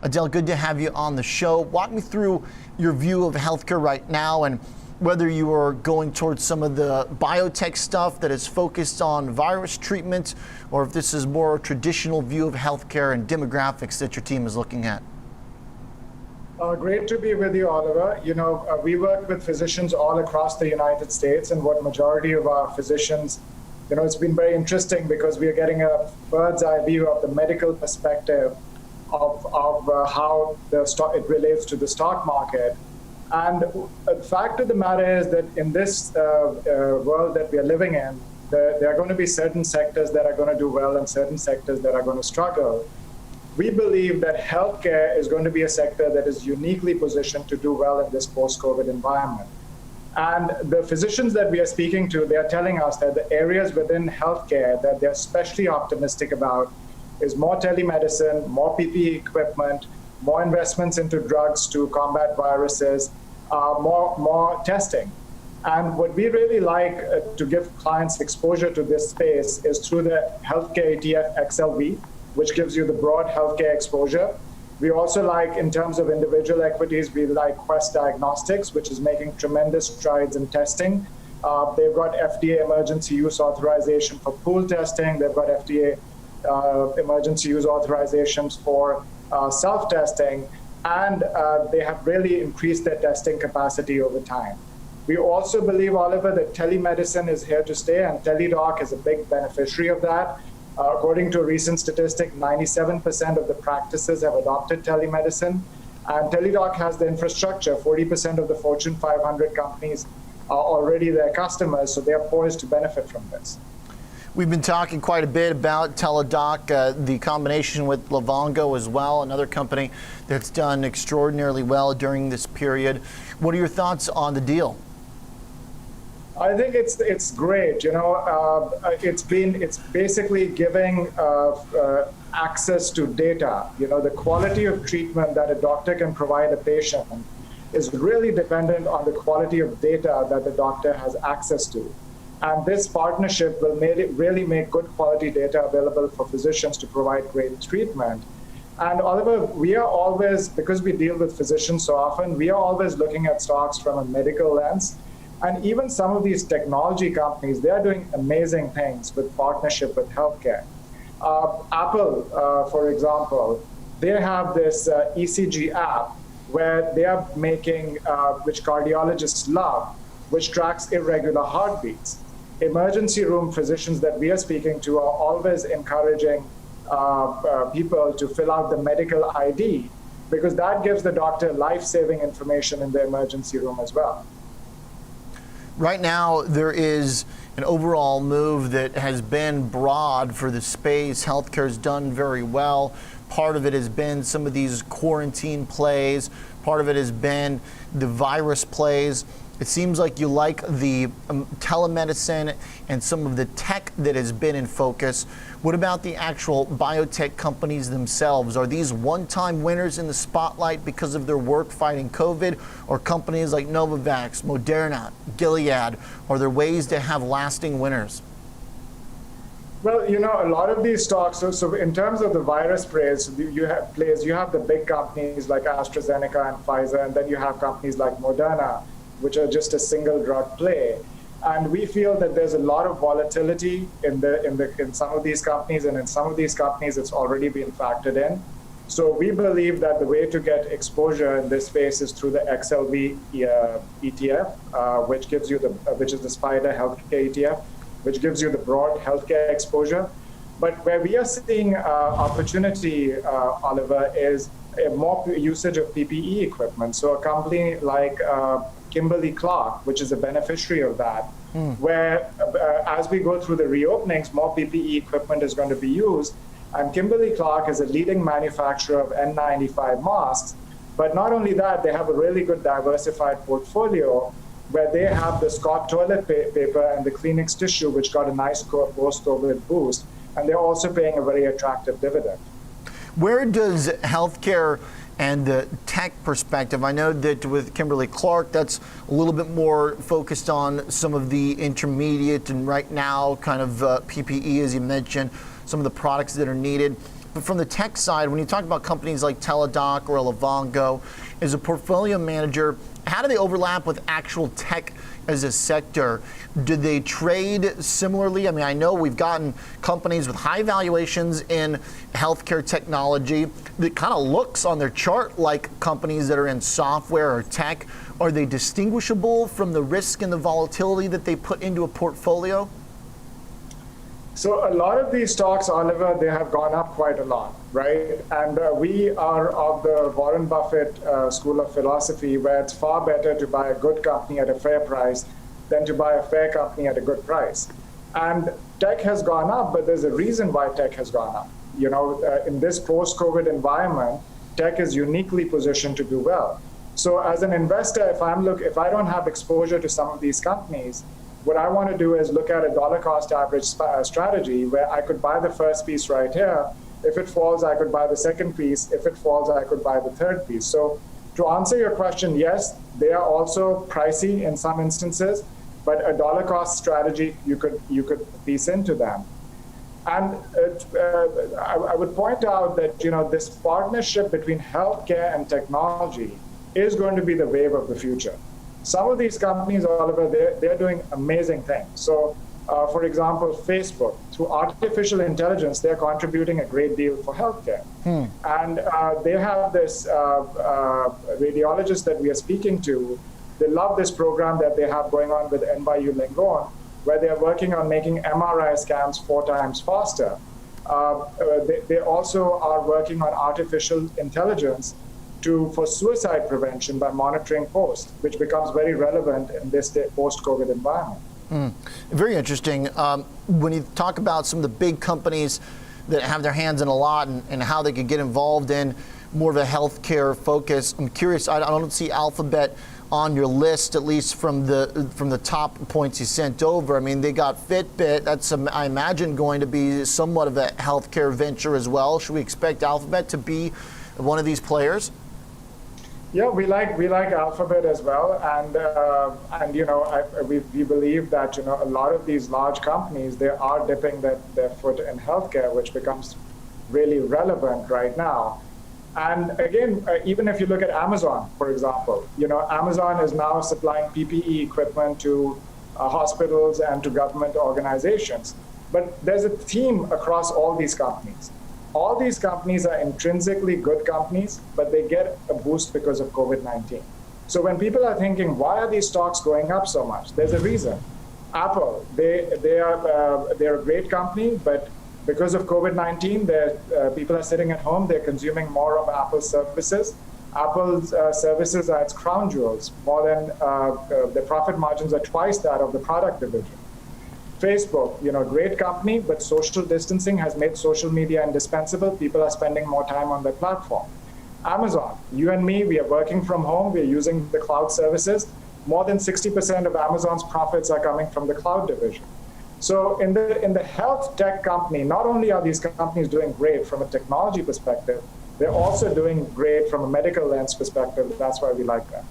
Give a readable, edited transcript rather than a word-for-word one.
Aadil, good to have you on the show. Walk me through your view of healthcare right now and whether you are going towards some of the biotech stuff that is focused on virus treatment, or if this is more a traditional view of healthcare and demographics that your team is looking at. Great to be with you, Oliver. We work with physicians all across the United States, and what majority of our physicians, it's been very interesting because we are getting a bird's eye view of the medical perspective of how it relates to the stock market. And the fact of the matter is that in this world that we are living in, there are going to be certain sectors that are going to do well and certain sectors that are going to struggle. We believe that healthcare is going to be a sector that is uniquely positioned to do well in this post-COVID environment. And the physicians that we are speaking to, they are telling us that the areas within healthcare that they're especially optimistic about is more telemedicine, more PPE equipment, more investments into drugs to combat viruses, more testing. And what we really like to give clients exposure to this space is through the healthcare ETF XLV, which gives you the broad healthcare exposure. We also like, in terms of individual equities, we like Quest Diagnostics, which is making tremendous strides in testing. They've got FDA emergency use authorization for pool testing. They've got FDA emergency use authorizations for self-testing, and they have really increased their testing capacity over time. We also believe, Oliver, that telemedicine is here to stay, and Teledoc is a big beneficiary of that. According to a recent statistic, 97% of the practices have adopted telemedicine, and Teledoc has the infrastructure. 40% of the Fortune 500 companies are already their customers, so they're poised to benefit from this. We've been talking quite a bit about Teledoc, the combination with Livongo as well, another company that's done extraordinarily well during this period. What are your thoughts on the deal? I think it's great. It's basically giving access to data. The quality of treatment that a doctor can provide a patient is really dependent on the quality of data that the doctor has access to. And this partnership will really make good quality data available for physicians to provide great treatment. And Oliver, we are always, because we deal with physicians so often, we are always looking at stocks from a medical lens. And even some of these technology companies, they are doing amazing things with partnership with healthcare. Apple, for example, they have this ECG app where they are making, which cardiologists love, which tracks irregular heartbeats. Emergency room physicians that we are speaking to are always encouraging people to fill out the medical ID, because that gives the doctor life-saving information in the emergency room as well. Right now, there is an overall move that has been broad for the space. Healthcare's done very well. Part of it has been some of these quarantine plays. Part of it has been the virus plays. It seems like you like the telemedicine and some of the tech that has been in focus. What about the actual biotech companies themselves? Are these one-time winners in the spotlight because of their work fighting COVID, or companies like Novavax, Moderna, Gilead? Are there ways to have lasting winners? Well, a lot of these stocks, so in terms of the virus plays, you have the big companies like AstraZeneca and Pfizer, and then you have companies like Moderna, which are just a single drug play. And we feel that there's a lot of volatility in some of these companies, and in some of these companies it's already been factored in. So we believe that the way to get exposure in this space is through the XLV ETF, which is the SPIDA healthcare ETF, which gives you the broad healthcare exposure. But where we are seeing opportunity, Oliver, is more usage of PPE equipment. So a company like Kimberly-Clark, which is a beneficiary of that, where as we go through the reopenings, more PPE equipment is going to be used. And Kimberly-Clark is a leading manufacturer of N95 masks. But not only that, they have a really good diversified portfolio where they have the Scott toilet paper and the Kleenex tissue, which got a nice post-COVID boost. And they're also paying a very attractive dividend. Where does healthcare and the tech perspective, I know that with Kimberly-Clark, that's a little bit more focused on some of the intermediate and right now kind of PPE, as you mentioned, some of the products that are needed. But from the tech side, when you talk about companies like Teladoc or Livongo, as a portfolio manager, how do they overlap with actual tech as a sector? Do they trade similarly? I mean, I know we've gotten companies with high valuations in healthcare technology that kind of looks on their chart like companies that are in software or tech. Are they distinguishable from the risk and the volatility that they put into a portfolio? So a lot of these stocks, Oliver, they have gone up quite a lot, right? And we are of the Warren Buffett school of philosophy, where it's far better to buy a good company at a fair price than to buy a fair company at a good price. And tech has gone up, but there's a reason why tech has gone up. You know, in this post-COVID environment, tech is uniquely positioned to do well. So as an investor, if I don't have exposure to some of these companies, what I want to do is look at a dollar cost average strategy where I could buy the first piece right here. If it falls, I could buy the second piece. If it falls, I could buy the third piece. So to answer your question, yes, they are also pricey in some instances, but a dollar cost strategy, you could piece into them. And I would point out that, you know, this partnership between healthcare and technology is going to be the wave of the future. Some of these companies, Oliver, they're doing amazing things. So, for example, Facebook, through artificial intelligence, they're contributing a great deal for healthcare. And they have this radiologist that we are speaking to. They love this program that they have going on with NYU Langone, where they're working on making MRI scans 4 times faster. They also are working on artificial intelligence for suicide prevention by monitoring posts, which becomes very relevant in this post-COVID environment. Very interesting. When you talk about some of the big companies that have their hands in a lot and how they could get involved in more of a healthcare focus, I'm curious, I don't see Alphabet on your list, at least from the top points you sent over. I mean, they got Fitbit. That's, I imagine, going to be somewhat of a healthcare venture as well. Should we expect Alphabet to be one of these players? Yeah, we like Alphabet as well, and you know, we believe that, you know, a lot of these large companies, they are dipping their foot in healthcare, which becomes really relevant right now. And again, even if you look at Amazon, for example, you know, Amazon is now supplying PPE equipment to hospitals and to government organizations. But there's a theme across all these companies. All these companies are intrinsically good companies, but they get a boost because of COVID-19. So when people are thinking, why are these stocks going up so much? There's a reason. Apple, they're a great company, but because of COVID-19, people are sitting at home, they're consuming more of Apple's services. Apple's services are its crown jewels. More than the profit margins are twice that of the product division. Facebook, you know, great company, but social distancing has made social media indispensable. People are spending more time on their platform. Amazon, you and me, we are working from home. We are using the cloud services. More than 60% of Amazon's profits are coming from the cloud division. So in the health tech company, not only are these companies doing great from a technology perspective, they're also doing great from a medical lens perspective. That's why we like that.